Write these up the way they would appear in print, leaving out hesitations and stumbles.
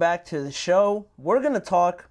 back to the show. We're going to talk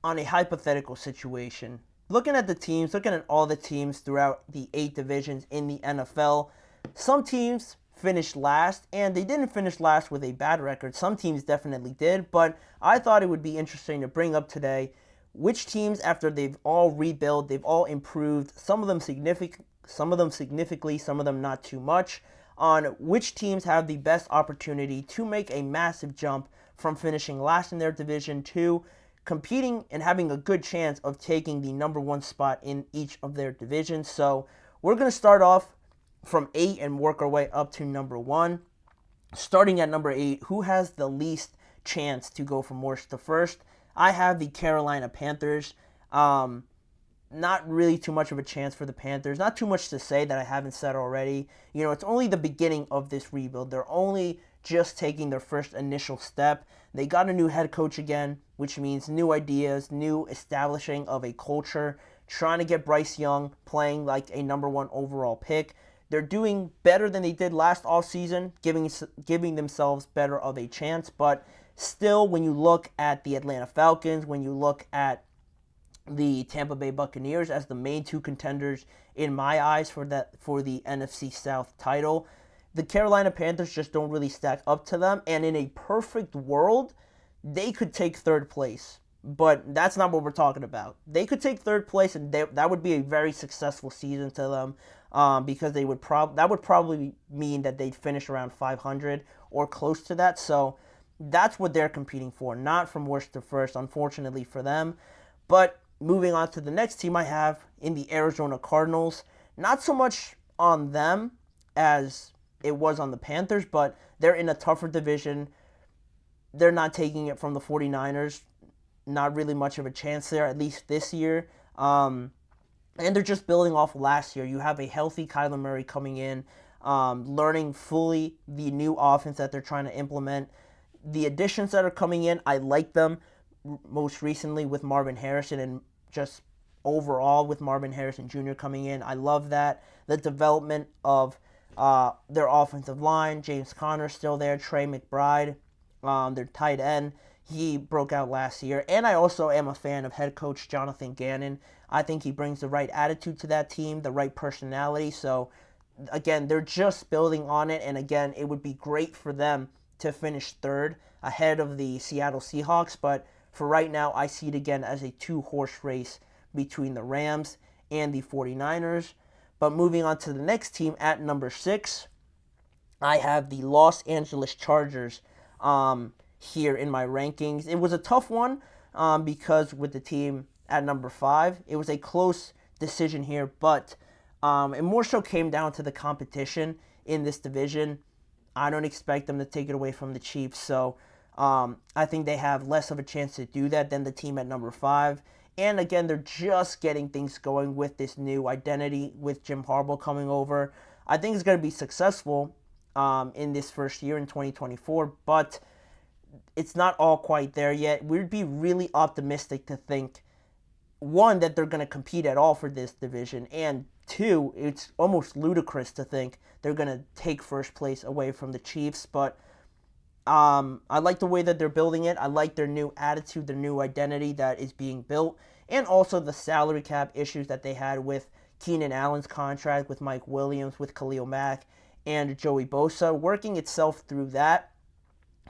on a hypothetical situation. Looking at the teams, looking at all the teams throughout the 8 divisions in the NFL, some teams finished last, and they didn't finish last with a bad record. Some teams definitely did, but I thought it would be interesting to bring up today which teams, after they've all rebuilt, they've all improved, some of them significantly, some of them not too much, on which teams have the best opportunity to make a massive jump from finishing last in their division to competing and having a good chance of taking the number 1 spot in each of their divisions. So we're going to start off from 8 and work our way up to number 1. Starting at number 8, who has the least chance to go from worst to first? I have the Carolina Panthers. Not really too much of a chance for the Panthers. Not too much to say that I haven't said already. You know, it's only the beginning of this rebuild. They're only just taking their first initial step. They got a new head coach again, which means new ideas, new establishing of a culture, trying to get Bryce Young playing like a number 1 overall pick. They're doing better than they did last offseason, giving themselves better of a chance. But still, when you look at the Atlanta Falcons, when you look at the Tampa Bay Buccaneers as the main 2 contenders in my eyes for the NFC South title, the Carolina Panthers just don't really stack up to them. And in a perfect world, they could take 3rd place. But that's not what we're talking about. They could take 3rd place, and that would be a very successful season to them, because that would probably mean that they'd finish around 500 or close to that. So that's what they're competing for, not from worst to first, unfortunately for them. But moving on to the next team I have in the Arizona Cardinals, not so much on them as it was on the Panthers, but they're in a tougher division. They're not taking it from the 49ers. Not really much of a chance there, at least this year. And they're just building off last year. You have a healthy Kyler Murray coming in, learning fully the new offense that they're trying to implement. The additions that are coming in, I like them. Most recently with Marvin Harrison, and just overall with Marvin Harrison Jr. coming in. I love that. The development of their offensive line. James Conner still there. Trey McBride, their tight end. He broke out last year. And I also am a fan of head coach Jonathan Gannon. I think he brings the right attitude to that team, the right personality. So, again, they're just building on it. And, again, it would be great for them to finish 3rd ahead of the Seattle Seahawks. But for right now, I see it again as a 2-horse race between the Rams and the 49ers. But moving on to the next team at number 6, I have the Los Angeles Chargers here in my rankings. It was a tough one because with the team at number 5, it was a close decision here, but it more so came down to the competition in this division. I don't expect them to take it away from the Chiefs, so I think they have less of a chance to do that than the team at number 5. And again, they're just getting things going with this new identity with Jim Harbaugh coming over. I think it's going to be successful in this first year in 2024, but it's not all quite there yet. We'd be really optimistic to think, 1, that they're going to compete at all for this division, and 2, it's almost ludicrous to think they're going to take first place away from the Chiefs. But I like the way that they're building it. I like their new attitude, their new identity that is being built, and also the salary cap issues that they had with Keenan Allen's contract, with Mike Williams, with Khalil Mack, and Joey Bosa, working itself through that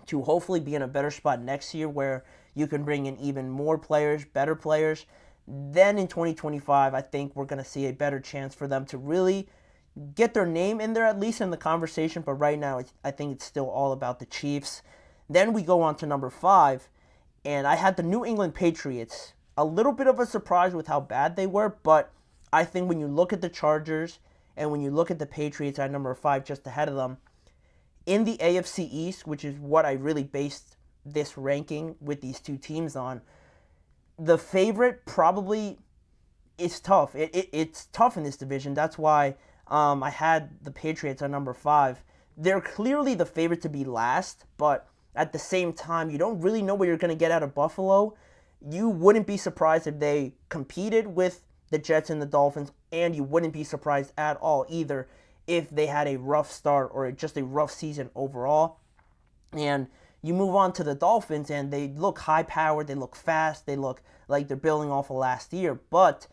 to hopefully be in a better spot next year where you can bring in even more players, better players. Then in 2025, I think we're going to see a better chance for them to really get their name in there, at least in the conversation. But right now, I think it's still all about the Chiefs. Then we go on to number 5, and I had the New England Patriots. A little bit of a surprise with how bad they were, but I think when you look at the Chargers and when you look at the Patriots at number 5 just ahead of them, in the AFC East, which is what I really based this ranking with these 2 teams on, the favorite probably is tough. It's tough in this division. That's why I had the Patriots at number 5. They're clearly the favorite to be last, but at the same time, you don't really know what you're going to get out of Buffalo. You wouldn't be surprised if they competed with the Jets and the Dolphins, and you wouldn't be surprised at all either if they had a rough start or just a rough season overall. And You move on to the Dolphins, and they look high-powered, they look fast, they look like they're building off of last year. But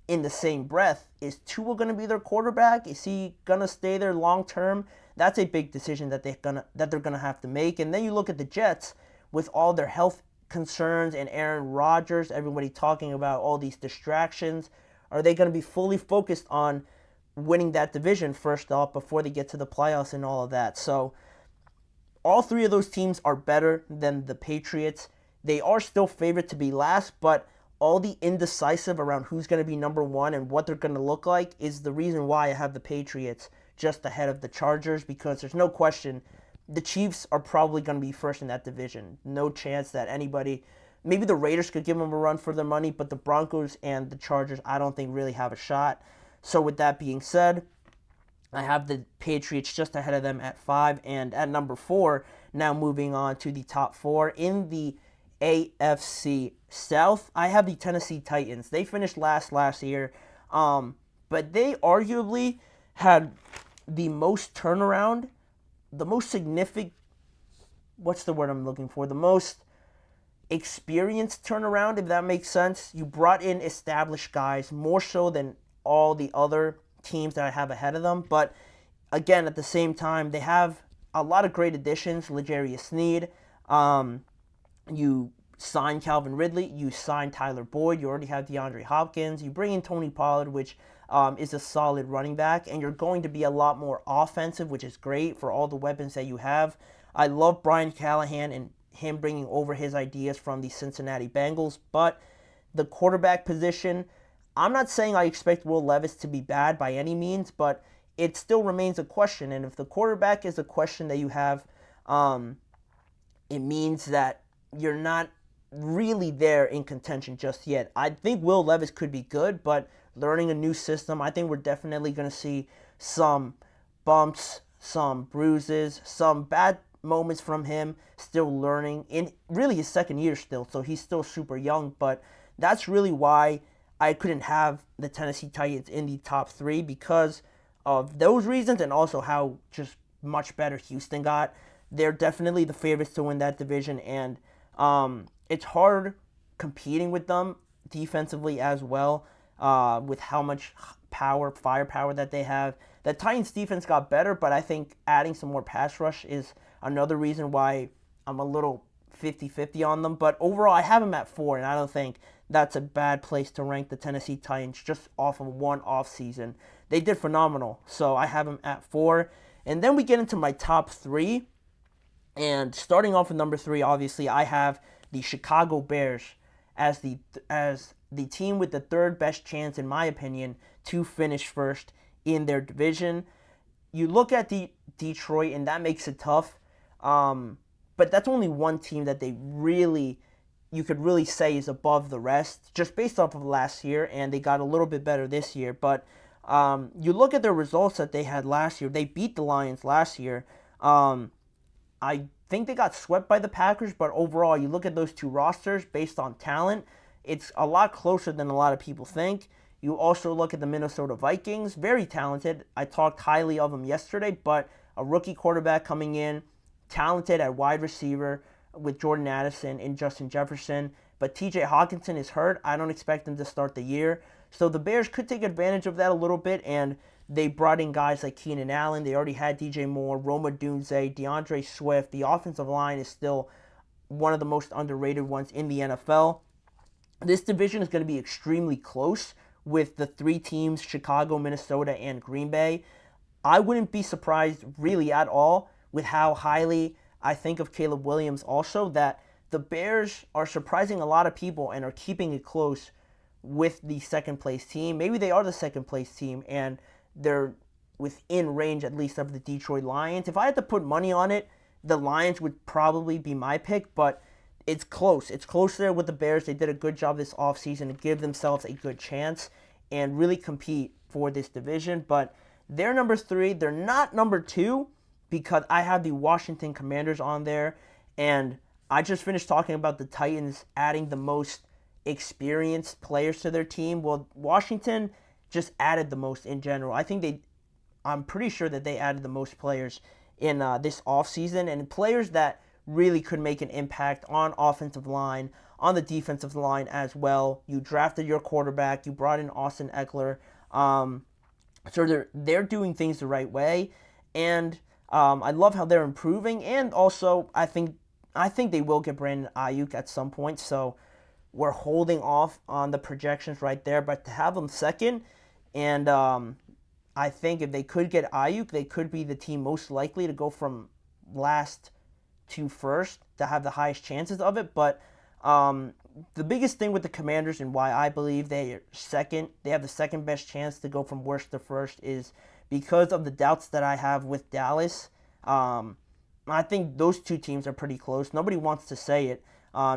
in the same breath, is Tua going to be their quarterback? Is he going to stay there long-term? That's a big decision that they're gonna have to make. And then you look at the Jets with all their health concerns and Aaron Rodgers, everybody talking about all these distractions. Are they going to be fully focused on winning that division first off before they get to the playoffs and all of that? So all three of those teams are better than the Patriots. They are still favored to be last, but all the indecisive around who's going to be number one and what they're going to look like is the reason why I have the Patriots just ahead of the Chargers, because there's no question the Chiefs are probably going to be first in that division. No chance that anybody, maybe the Raiders could give them a run for their money, but the Broncos and the Chargers I don't think really have a shot. So with that being said, I have the Patriots just ahead of them at 5, and at number 4, now moving on to the top 4 in the AFC South, I have the Tennessee Titans. They finished last year, but they arguably had the most turnaround, the most significant, what's the word I'm looking for? The most experienced turnaround, if that makes sense. You brought in established guys, more so than all the other teams that I have ahead of them. But again, at the same time, they have a lot of great additions. L'Jarius Sneed, you signed Calvin Ridley, you signed Tyler Boyd, you already have DeAndre Hopkins, you bring in Tony Pollard, which is a solid running back, and you're going to be a lot more offensive, which is great for all the weapons that you have. I love Brian Callahan and him bringing over his ideas from the Cincinnati Bengals, but the quarterback position, I'm not saying I expect Will Levis to be bad by any means, but it still remains a question. And if the quarterback is a question that you have, it means that you're not really there in contention just yet. I think Will Levis could be good, but learning a new system, I think we're definitely going to see some bumps, some bruises, some bad moments from him, still learning in really his second year still, so he's still super young. But that's really why I couldn't have the Tennessee Titans in the top 3, because of those reasons and also how just much better Houston got. They're definitely the favorites to win that division, and it's hard competing with them defensively as well, with how much firepower that they have. The Titans defense got better, but I think adding some more pass rush is another reason why I'm a little 50-50 on them. But overall, I have them at 4, and I don't think that's a bad place to rank the Tennessee Titans just off of one off season. They did phenomenal, so I have them at 4. And then we get into my top 3, and starting off with number 3, obviously, I have the Chicago Bears as the team with the third best chance, in my opinion, to finish first in their division. You look at the Detroit, and that makes it tough, but that's only one team that you could really say is above the rest, just based off of last year, and they got a little bit better this year. But you look at the results that they had last year. They beat the Lions last year. I think they got swept by the Packers, but overall, you look at those two rosters based on talent, it's a lot closer than a lot of people think. You also look at the Minnesota Vikings, very talented. I talked highly of them yesterday, but a rookie quarterback coming in, talented at wide receiver with Jordan Addison and Justin Jefferson, but TJ Hawkinson is hurt. I don't expect him to start the year. So the Bears could take advantage of that a little bit, and they brought in guys like Keenan Allen. They already had DJ Moore, Roma Dunze, DeAndre Swift. The offensive line is still one of the most underrated ones in the NFL. This division is going to be extremely close with the 3 teams, Chicago, Minnesota, and Green Bay. I wouldn't be surprised really at all with how highly I think of Caleb Williams also, that the Bears are surprising a lot of people and are keeping it close with the second place team. Maybe they are the second place team and they're within range at least of the Detroit Lions. If I had to put money on it, the Lions would probably be my pick, but it's close. It's close there with the Bears. They did a good job this offseason to give themselves a good chance and really compete for this division. But they're number 3. They're not number 2 because I have the Washington Commanders on there. And I just finished talking about the Titans adding the most experienced players to their team. Well, Washington just added the most in general. I'm pretty sure that they added the most players in this offseason, and players that really could make an impact on offensive line, on the defensive line as well. You drafted your quarterback. You brought in Austin Eckler. So they're doing things the right way, and I love how they're improving. And also, I think they will get Brandon Ayuk at some point. So we're holding off on the projections right there, but to have them second, and I think if they could get Ayuk, they could be the team most likely to go from last to first to have the highest chances of it. But the biggest thing with the Commanders and why I believe they have the second best chance to go from worst to first is because of the doubts that I have with Dallas. I think those two teams are pretty close. Nobody wants to say it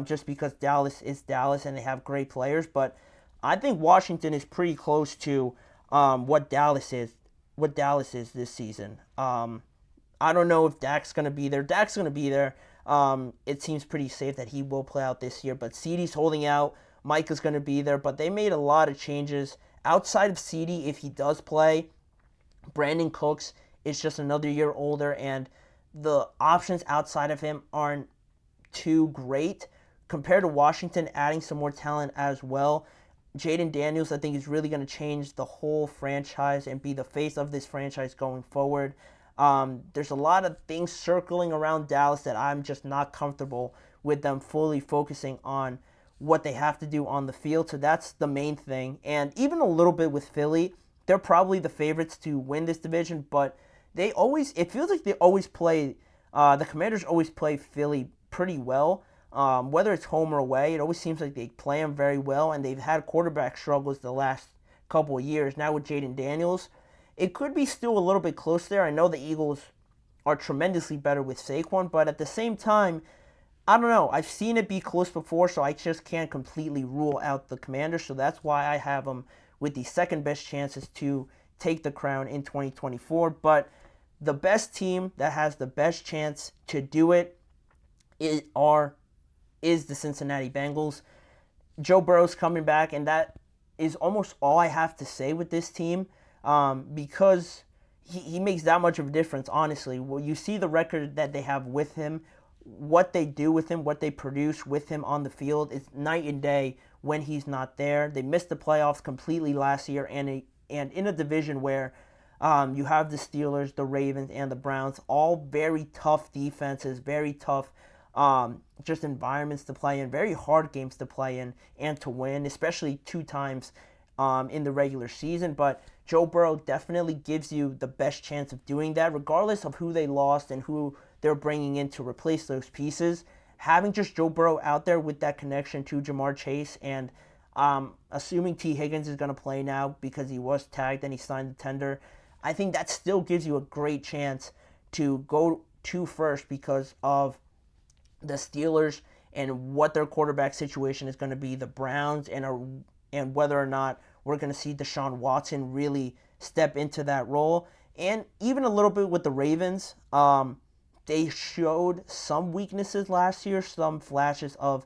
just because Dallas is Dallas and they have great players, but I think Washington is pretty close to what Dallas is this season. I don't know if Dak's going to be there. Dak's going to be there. It seems pretty safe that he will play out this year, but CeeDee's holding out. Micah's going to be there, but they made a lot of changes. Outside of CeeDee, if he does play, Brandon Cooks is just another year older, and the options outside of him aren't too great. Compared to Washington, adding some more talent as well, Jaden Daniels, I think, is really going to change the whole franchise and be the face of this franchise going forward. There's a lot of things circling around Dallas that I'm just not comfortable with them fully focusing on what they have to do on the field. So that's the main thing. And even a little bit with Philly, they're probably the favorites to win this division, but it feels like they always play, the Commanders always play Philly pretty well. Whether it's home or away, it always seems like they play them very well, and they've had quarterback struggles the last couple of years. Now with Jaden Daniels, it could be still a little bit close there. I know the Eagles are tremendously better with Saquon, but at the same time, I don't know. I've seen it be close before, so I just can't completely rule out the Commanders. So that's why I have them with the second best chances to take the crown in 2024. But the best team that has the best chance to do it is the Cincinnati Bengals. Joe Burrow's coming back, and that is almost all I have to say with this team. Because he makes that much of a difference, honestly. Well, you see the record that they have with him, what they do with him, what they produce with him on the field. It's night and day when he's not there. They missed the playoffs completely last year, and in a division where you have the Steelers, the Ravens, and the Browns, all very tough defenses, very tough just environments to play in, very hard games to play in and to win, especially 2 times in the regular season. But Joe Burrow definitely gives you the best chance of doing that, regardless of who they lost and who they're bringing in to replace those pieces. Having just Joe Burrow out there with that connection to Jamar Chase, and assuming T. Higgins is going to play now because he was tagged and he signed the tender, I think that still gives you a great chance to go to first because of the Steelers and what their quarterback situation is going to be, the Browns, and whether or not we're going to see Deshaun Watson really step into that role. And even a little bit with the Ravens, they showed some weaknesses last year, some flashes of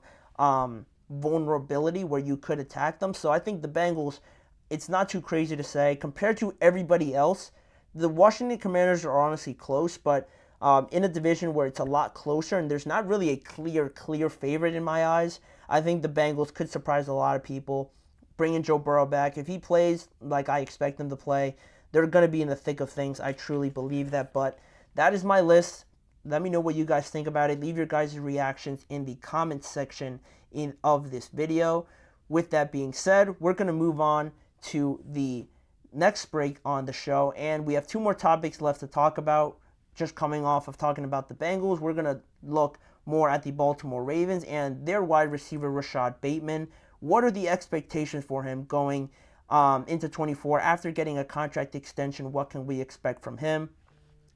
vulnerability where you could attack them. So I think the Bengals, it's not too crazy to say, compared to everybody else, the Washington Commanders are honestly close, but in a division where it's a lot closer and there's not really a clear favorite in my eyes, I think the Bengals could surprise a lot of people. Bringing Joe Burrow back, if he plays like I expect him to play, they're going to be in the thick of things. I truly believe that. But that is my list. Let me know what you guys think about it. Leave your guys' reactions in the comments section of this video. With that being said, we're going to move on to the next break on the show, and we have 2 more topics left to talk about. Just coming off of talking about the Bengals, we're going to look more at the Baltimore Ravens and their wide receiver Rashad Bateman. What are the expectations for him going into 24 after getting a contract extension? What can we expect from him?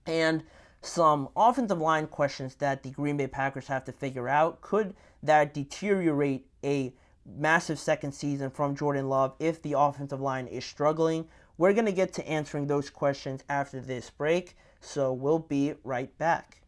And some offensive line questions that the Green Bay Packers have to figure out. Could that deteriorate a massive second season from Jordan Love if the offensive line is struggling? We're going to get to answering those questions after this break, so we'll be right back.